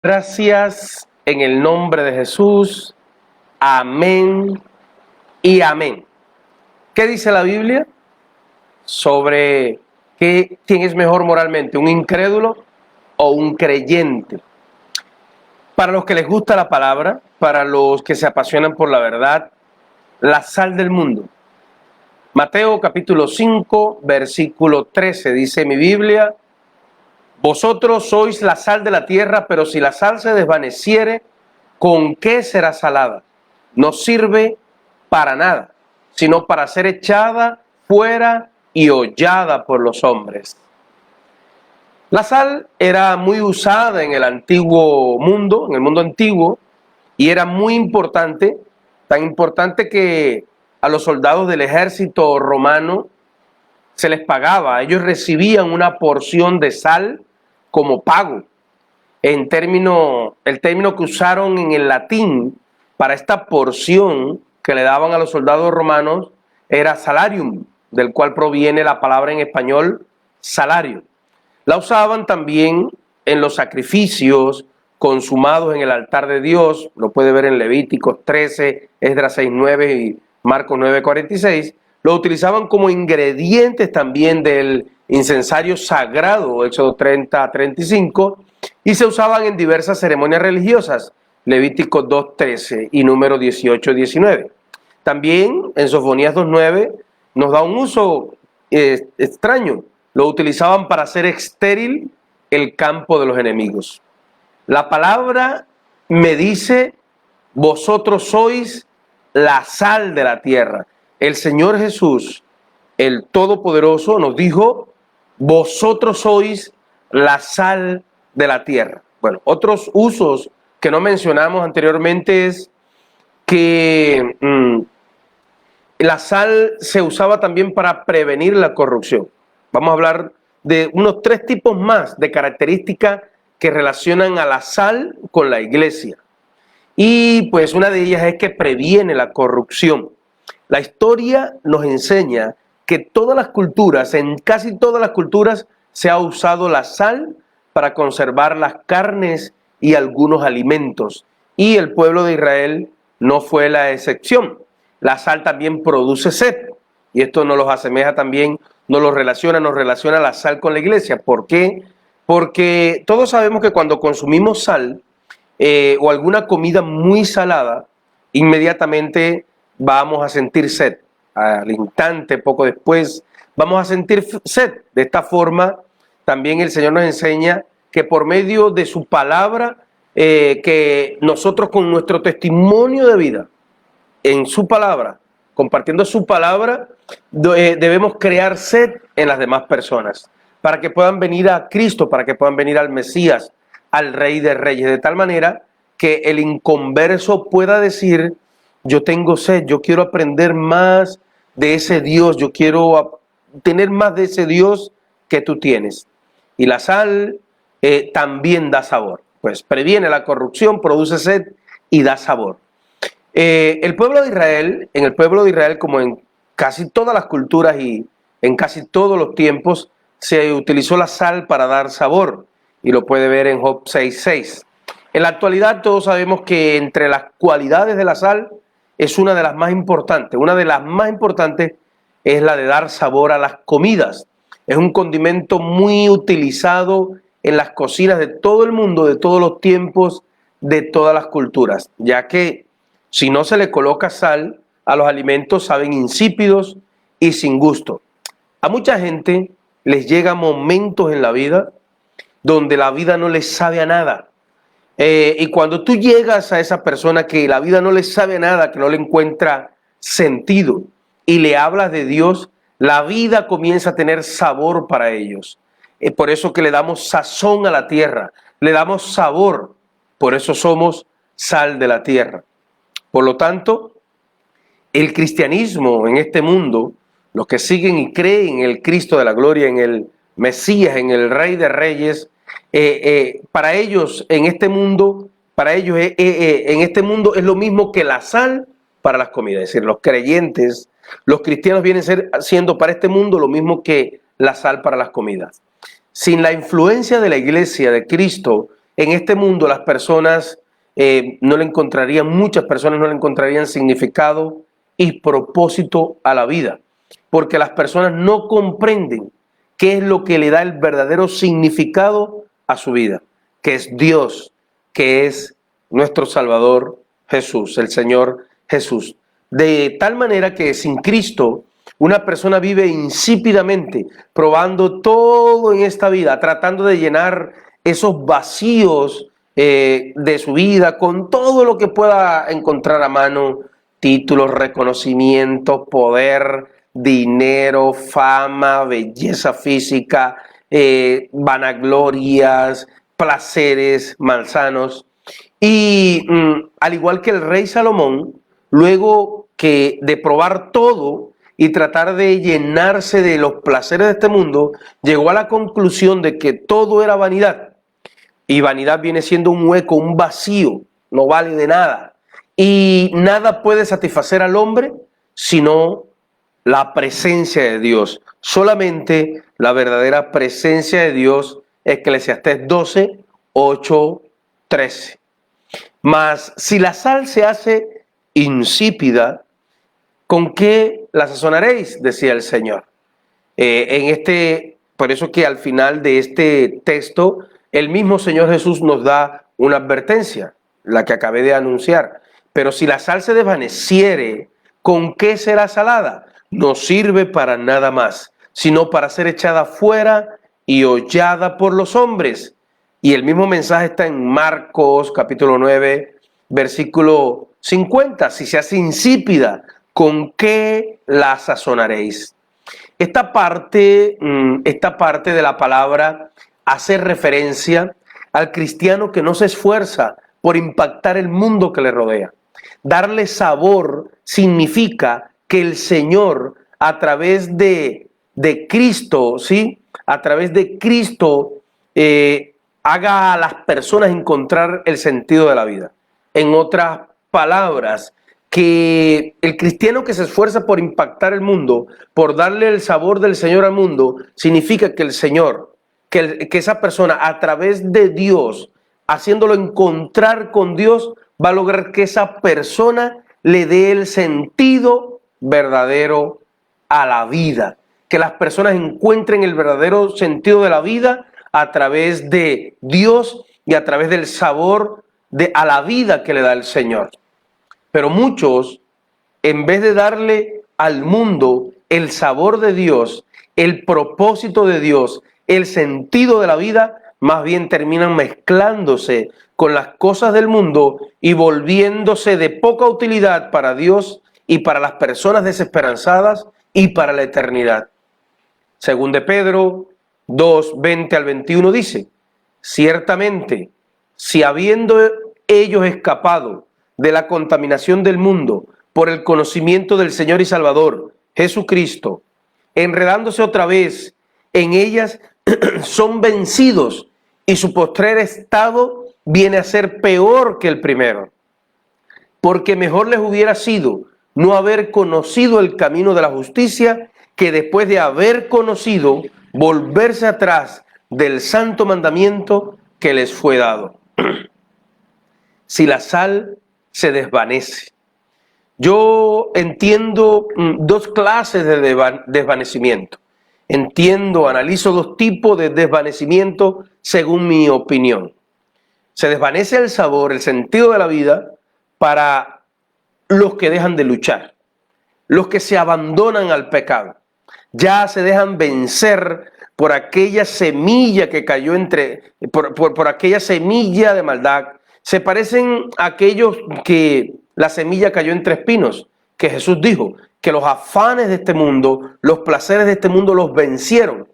Gracias en el nombre de Jesús. Amén y amén. ¿Qué dice la Biblia sobre quién es mejor moralmente, un incrédulo o un creyente? Para los que les gusta la palabra, para los que se apasionan por la verdad, la sal del mundo. Mateo capítulo 5, versículo 13, dice mi Biblia: vosotros sois la sal de la tierra, pero si la sal se desvaneciere, ¿con qué será salada? No sirve para nada, sino para ser echada fuera y hollada por los hombres. La sal era muy usada en el antiguo mundo, en el mundo antiguo, y era muy importante, tan importante que a los soldados del ejército romano se les pagaba, ellos recibían una porción de sal como pago. El término que usaron en el latín para esta porción que le daban a los soldados romanos era salarium, del cual proviene la palabra en español salario. La usaban también en los sacrificios consumados en el altar de Dios, lo puede ver en Levíticos 13, Esdras 6:9 y Marcos 9:46. Lo utilizaban como ingredientes también del incensario sagrado, Éxodo 30:35, y se usaban en diversas ceremonias religiosas, Levíticos 2:13 y número 18:19. También en Sofonías 2:9 nos da un uso extraño. Lo utilizaban para hacer estéril el campo de los enemigos. La palabra me dice: vosotros sois la sal de la tierra. El Señor Jesús, el Todopoderoso, nos dijo: vosotros sois la sal de la tierra. Bueno, otros usos que no mencionamos anteriormente es que la sal se usaba también para prevenir la corrupción. Vamos a hablar de unos 3 tipos más de características que relacionan a la sal con la iglesia. Y pues una de ellas es que previene la corrupción. La historia nos enseña que todas las culturas, en casi todas las culturas, se ha usado la sal para conservar las carnes y algunos alimentos. Y el pueblo de Israel no fue la excepción. La sal también produce sed. Y esto nos lo asemeja también, nos relaciona la sal con la iglesia. ¿Por qué? Porque todos sabemos que cuando consumimos sal o alguna comida muy salada, inmediatamente vamos a sentir sed. Al instante, poco después, vamos a sentir sed. De esta forma, también el Señor nos enseña que por medio de su palabra, que nosotros con nuestro testimonio de vida, en su palabra, compartiendo su palabra, debemos crear sed en las demás personas, para que puedan venir a Cristo, para que puedan venir al Mesías, al Rey de Reyes, de tal manera que el inconverso pueda decir: yo tengo sed, yo quiero aprender más de ese Dios, yo quiero tener más de ese Dios que tú tienes. Y la sal también da sabor, pues previene la corrupción, produce sed y da sabor. El pueblo de Israel, en el pueblo de Israel, como en casi todas las culturas y en casi todos los tiempos, se utilizó la sal para dar sabor, y lo puede ver en Job 6:6. En la actualidad todos sabemos que entre las cualidades de la sal es una de las más importantes. Una de las más importantes es la de dar sabor a las comidas. Es un condimento muy utilizado en las cocinas de todo el mundo, de todos los tiempos, de todas las culturas, ya que si no se le coloca sal a los alimentos, saben insípidos y sin gusto. A mucha gente les llegan momentos en la vida donde la vida no les sabe a nada. Y cuando tú llegas a esa persona que la vida no le sabe a nada, que no le encuentra sentido, y le hablas de Dios, la vida comienza a tener sabor para ellos. Por eso que le damos sazón a la tierra, le damos sabor. Por eso somos sal de la tierra. Por lo tanto, el cristianismo en este mundo, los que siguen y creen en el Cristo de la gloria, en el Mesías, en el Rey de Reyes, para ellos en este mundo, en este mundo es lo mismo que la sal para las comidas. Es decir, los creyentes, los cristianos vienen siendo para este mundo lo mismo que la sal para las comidas. Sin la influencia de la iglesia de Cristo en este mundo las personas muchas personas no le encontrarían significado y propósito a la vida, porque las personas no comprenden qué es lo que le da el verdadero significado a su vida, que es Dios, que es nuestro Salvador Jesús, el Señor Jesús. De tal manera que sin Cristo una persona vive insípidamente, probando todo en esta vida, tratando de llenar esos vacíos de su vida con todo lo que pueda encontrar a mano: títulos, reconocimientos, poder, dinero, fama, belleza física, vanaglorias, placeres malsanos. Y al igual que el rey Salomón, luego que de probar todo y tratar de llenarse de los placeres de este mundo, llegó a la conclusión de que todo era vanidad. Y vanidad viene siendo un hueco, un vacío, no vale de nada. Y nada puede satisfacer al hombre sino la presencia de Dios. Solamente la verdadera presencia de Dios, Eclesiastés 12, 8, 13. Mas si la sal se hace insípida, ¿con qué la sazonaréis?, decía el Señor. Por eso que al final de este texto, el mismo Señor Jesús nos da una advertencia, la que acabé de anunciar. Pero si la sal se desvaneciere, ¿con qué será salada? No sirve para nada más, sino para ser echada fuera y hollada por los hombres. Y el mismo mensaje está en Marcos capítulo 9, versículo 50. Si se hace insípida, ¿con qué la sazonaréis? Esta parte de la palabra hace referencia al cristiano que no se esfuerza por impactar el mundo que le rodea. Darle sabor significa que el Señor, a través de Cristo, ¿sí? A través de Cristo, haga a las personas encontrar el sentido de la vida. En otras palabras, que el cristiano que se esfuerza por impactar el mundo, por darle el sabor del Señor al mundo, significa que el Señor, que esa persona, a través de Dios, haciéndolo encontrar con Dios, va a lograr que esa persona le dé el sentido verdadero a la vida. Que las personas encuentren el verdadero sentido de la vida a través de Dios y a través del sabor a la vida que le da el Señor. Pero muchos, en vez de darle al mundo el sabor de Dios, el propósito de Dios, el sentido de la vida, más bien terminan mezclándose con las cosas del mundo y volviéndose de poca utilidad para Dios y para las personas desesperanzadas y para la eternidad. Según de Pedro 2, 20 al 21 dice: ciertamente, si habiendo ellos escapado de la contaminación del mundo por el conocimiento del Señor y Salvador Jesucristo, enredándose otra vez en ellas, son vencidos, y su postrer estado viene a ser peor que el primero. Porque mejor les hubiera sido no haber conocido el camino de la justicia, que después de haber conocido, volverse atrás del santo mandamiento que les fue dado. Si la sal se desvanece. Yo entiendo dos clases de desvanecimiento. Analizo dos tipos de desvanecimiento según mi opinión. Se desvanece el sabor, el sentido de la vida para los que dejan de luchar, los que se abandonan al pecado. Ya se dejan vencer por aquella semilla que cayó por aquella semilla de maldad. Se parecen a aquellos que la semilla cayó entre espinos, que Jesús dijo que los afanes de este mundo, los placeres de este mundo los vencieron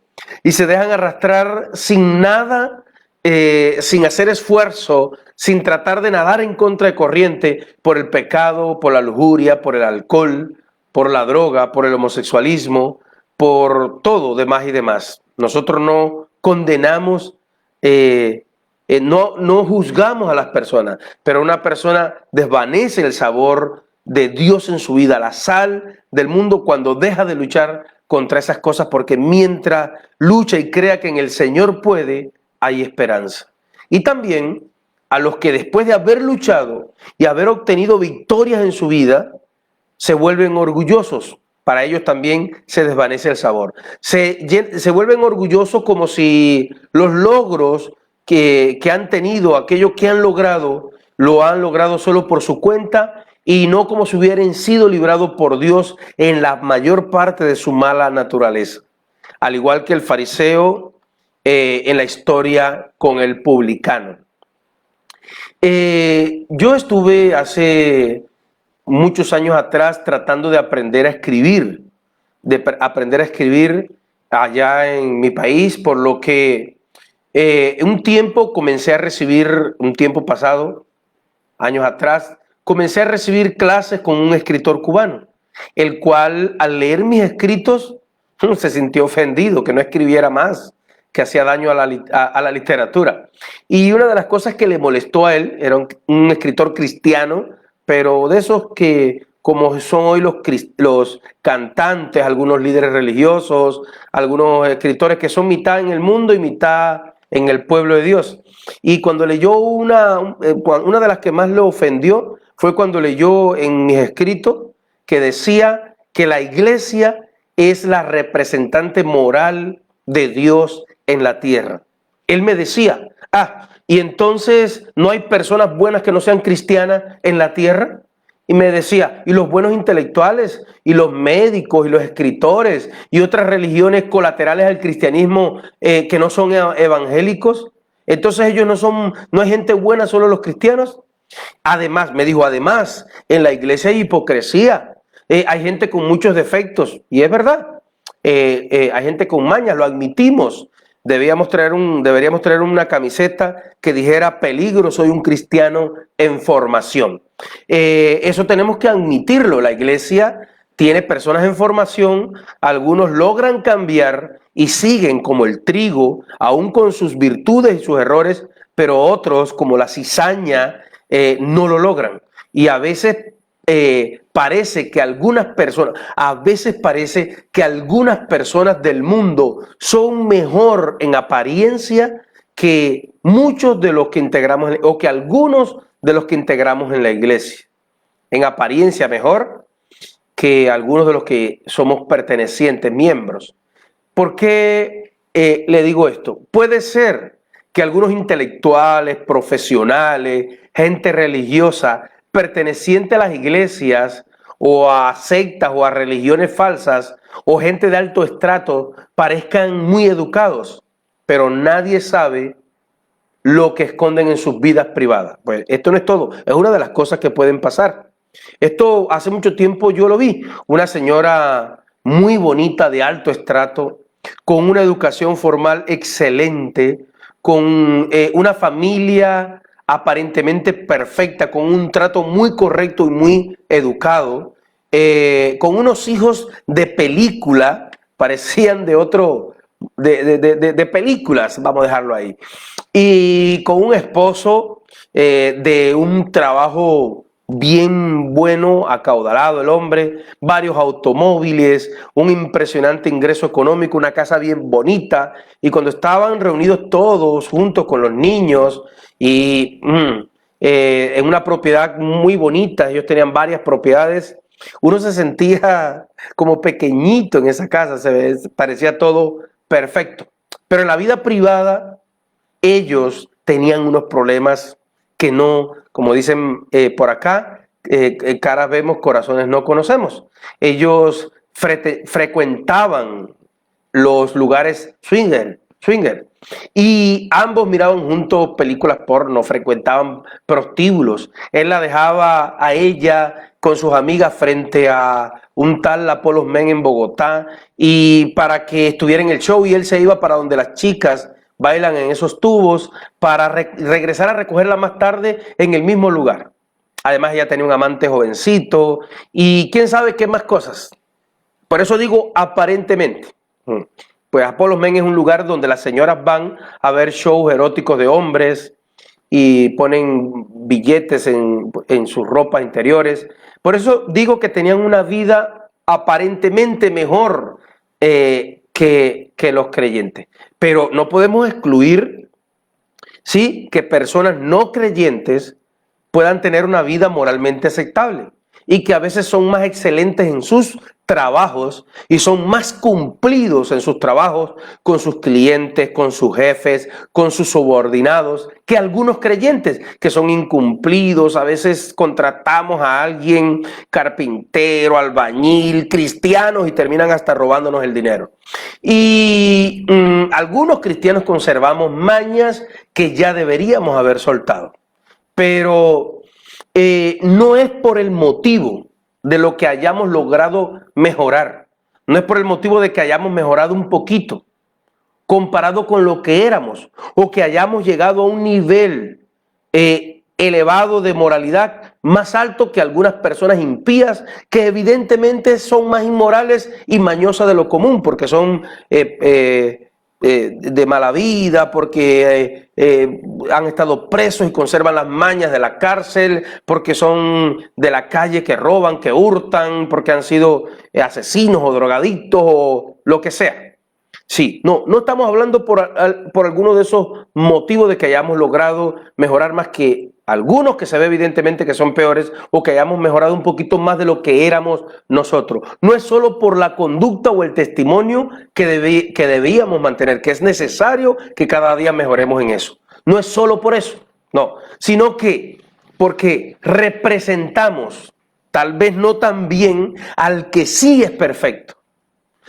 y se dejan arrastrar sin nada, sin hacer esfuerzo, sin tratar de nadar en contra de corriente por el pecado, por la lujuria, por el alcohol, por la droga, por el homosexualismo, por todo demás y demás. Nosotros no condenamos, no juzgamos a las personas, pero una persona desvanece el sabor de Dios en su vida, la sal del mundo, cuando deja de luchar contra esas cosas, porque mientras lucha y crea que en el Señor puede, hay esperanza. Y también a los que después de haber luchado y haber obtenido victorias en su vida, se vuelven orgullosos. Para ellos también se desvanece el sabor. Se vuelven orgullosos como si los logros que han tenido, aquello que han logrado, lo han logrado solo por su cuenta y no como si hubieran sido librados por Dios en la mayor parte de su mala naturaleza. Al igual que el fariseo en la historia con el publicano. Yo estuve hace muchos años atrás tratando de aprender a escribir, allá en mi país, por lo que un tiempo pasado, años atrás, comencé a recibir clases con un escritor cubano, el cual al leer mis escritos se sintió ofendido, que no escribiera más, que hacía daño a la literatura. Y una de las cosas que le molestó a él, era un escritor cristiano, pero de esos que, como son hoy los cantantes, algunos líderes religiosos, algunos escritores que son mitad en el mundo y mitad en el pueblo de Dios. Y cuando leyó una de las que más lo ofendió fue cuando leyó en mis escritos que decía que la iglesia es la representante moral de Dios en la tierra. Él me decía, y entonces no hay personas buenas que no sean cristianas en la tierra. Y me decía, y los buenos intelectuales, y los médicos, y los escritores, y otras religiones colaterales al cristianismo que no son evangélicos. Entonces ellos no hay gente buena, solo los cristianos. Además, me dijo, además, en la iglesia hay hipocresía. Hay gente con muchos defectos, y es verdad. Hay gente con mañas, lo admitimos. Deberíamos traer una camiseta que dijera peligro, soy un cristiano en formación. Eso tenemos que admitirlo. La iglesia tiene personas en formación, algunos logran cambiar y siguen como el trigo, aún con sus virtudes y sus errores, pero otros, como la cizaña, no lo logran. Y a veces parece que algunas personas del mundo son mejor en apariencia que muchos de los que integramos, o que algunos de los que integramos en la iglesia. En apariencia mejor que algunos de los que somos pertenecientes, miembros. ¿Por qué le digo esto? Puede ser que algunos intelectuales, profesionales, gente religiosa, perteneciente a las iglesias o a sectas o a religiones falsas o gente de alto estrato parezcan muy educados, pero nadie sabe lo que esconden en sus vidas privadas. Pues esto no es todo, es una de las cosas que pueden pasar. Esto hace mucho tiempo yo lo vi, una señora muy bonita de alto estrato, con una educación formal excelente, con una familia aparentemente perfecta, con un trato muy correcto y muy educado, con unos hijos de película, parecían de películas, vamos a dejarlo ahí, y con un esposo de un trabajo bien bueno, acaudalado el hombre, varios automóviles, un impresionante ingreso económico, una casa bien bonita, y cuando estaban reunidos todos juntos con los niños y en una propiedad muy bonita, ellos tenían varias propiedades, uno se sentía como pequeñito en esa casa, parecía todo perfecto, pero en la vida privada ellos tenían unos problemas que no, como dicen por acá, caras vemos, corazones no conocemos. Ellos frecuentaban los lugares swinger, y ambos miraban juntos películas porno, frecuentaban prostíbulos. Él la dejaba a ella con sus amigas frente a un tal Apollos Men en Bogotá, y para que estuviera en el show, y él se iba para donde las chicas bailan en esos tubos para regresar a recogerla más tarde en el mismo lugar. Además ella tenía un amante jovencito y quién sabe qué más cosas. Por eso digo aparentemente. Pues Apollos Men es un lugar donde las señoras van a ver shows eróticos de hombres y ponen billetes en sus ropas interiores. Por eso digo que tenían una vida aparentemente mejor que los creyentes. Pero no podemos excluir ¿sí?, que personas no creyentes puedan tener una vida moralmente aceptable y que a veces son más excelentes en sus trabajos y son más cumplidos en sus trabajos con sus clientes, con sus jefes, con sus subordinados, que algunos creyentes que son incumplidos. A veces contratamos a alguien, carpintero, albañil, cristianos, y terminan hasta robándonos el dinero. Y algunos cristianos conservamos mañas que ya deberíamos haber soltado. Pero no es por el motivo de lo que hayamos logrado mejorar, no es por el motivo de que hayamos mejorado un poquito comparado con lo que éramos, o que hayamos llegado a un nivel elevado de moralidad más alto que algunas personas impías, que evidentemente son más inmorales y mañosas de lo común, porque son de mala vida, porque han estado presos y conservan las mañas de la cárcel, porque son de la calle, que roban, que hurtan, porque han sido asesinos o drogadictos o lo que sea. Sí, no estamos hablando por alguno de esos motivos de que hayamos logrado mejorar más que algunos que se ve evidentemente que son peores, o que hayamos mejorado un poquito más de lo que éramos nosotros. No es solo por la conducta o el testimonio que debíamos mantener, que es necesario que cada día mejoremos en eso. No es solo por eso, no, sino que porque representamos, tal vez no tan bien, al que sí es perfecto.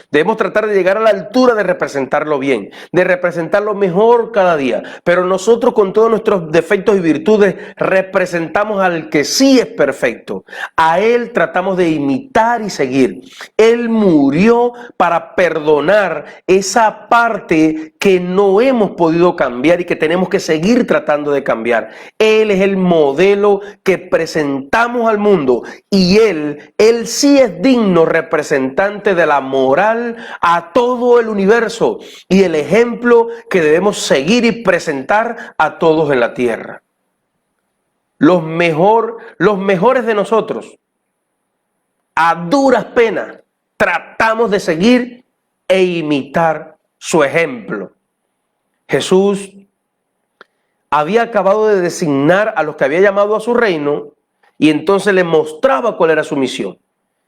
Debemos tratar de llegar a la altura de representarlo bien, de representarlo mejor cada día. Pero nosotros, con todos nuestros defectos y virtudes, representamos al que sí es perfecto. A Él tratamos de imitar y seguir. Él murió para perdonar esa parte que no hemos podido cambiar y que tenemos que seguir tratando de cambiar. Él es el modelo que presentamos al mundo, y Él sí es digno representante de la moral a todo el universo y el ejemplo que debemos seguir y presentar a todos en la tierra. Los mejores de nosotros, a duras penas, tratamos de seguir e imitar su ejemplo. Jesús había acabado de designar a los que había llamado a su reino, y entonces les mostraba cuál era su misión.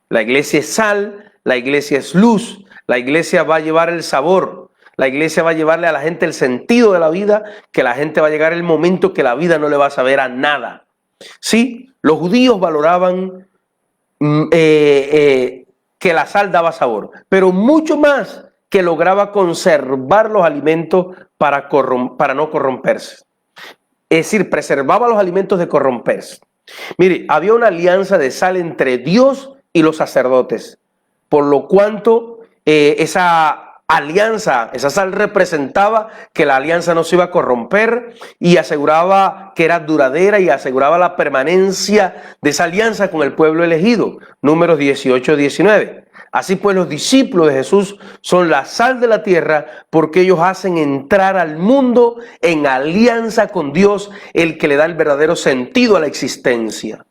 La iglesia es sal, la iglesia es luz, la iglesia va a llevar el sabor, la iglesia va a llevarle a la gente el sentido de la vida, que la gente va a llegar el momento que la vida no le va a saber a nada. Sí, los judíos valoraban que la sal daba sabor, pero mucho más que lograba conservar los alimentos para no corromperse. Es decir, preservaba los alimentos de corromperse. Mire, había una alianza de sal entre Dios y los sacerdotes, por lo cuanto esa alianza, esa sal representaba que la alianza no se iba a corromper, y aseguraba que era duradera y aseguraba la permanencia de esa alianza con el pueblo elegido. Números 18-19. Así pues, los discípulos de Jesús son la sal de la tierra, porque ellos hacen entrar al mundo en alianza con Dios, el que le da el verdadero sentido a la existencia.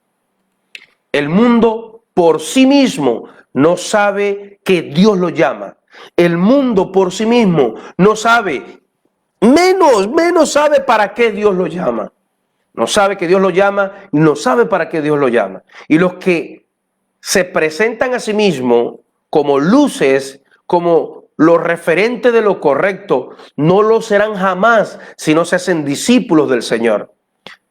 El mundo por sí mismo no sabe que Dios lo llama. El mundo por sí mismo no sabe, menos sabe para qué Dios lo llama. No sabe que Dios lo llama, no sabe para qué Dios lo llama. Y los que se presentan a sí mismos como luces, como los referentes de lo correcto, no lo serán jamás si no se hacen discípulos del Señor.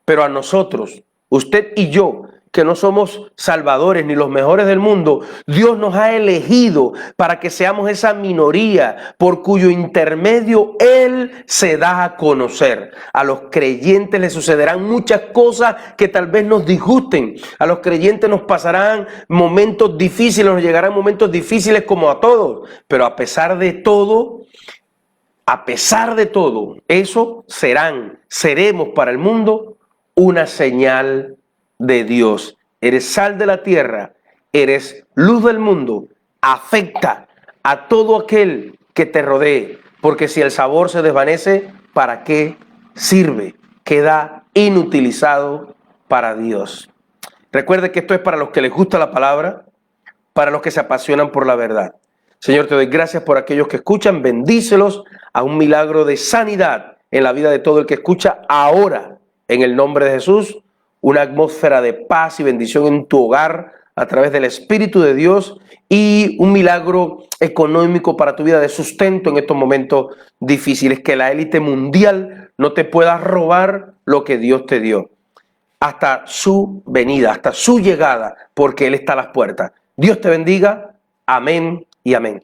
Pero a nosotros, usted y yo, que no somos salvadores ni los mejores del mundo, Dios nos ha elegido para que seamos esa minoría por cuyo intermedio Él se da a conocer. A los creyentes les sucederán muchas cosas que tal vez nos disgusten. A los creyentes nos pasarán momentos difíciles, nos llegarán momentos difíciles como a todos. Pero a pesar de todo, eso seremos para el mundo una señal de Dios. Eres sal de la tierra, eres luz del mundo. Afecta a todo aquel que te rodee, porque si el sabor se desvanece, ¿para qué sirve? Queda inutilizado para Dios. Recuerde que esto es para los que les gusta la palabra, para los que se apasionan por la verdad. Señor, te doy gracias por aquellos que escuchan, bendícelos a un milagro de sanidad en la vida de todo el que escucha ahora, en el nombre de Jesús, una atmósfera de paz y bendición en tu hogar a través del Espíritu de Dios y un milagro económico para tu vida de sustento en estos momentos difíciles, que la élite mundial no te pueda robar lo que Dios te dio hasta su venida, hasta su llegada, porque Él está a las puertas. Dios te bendiga. Amén y amén.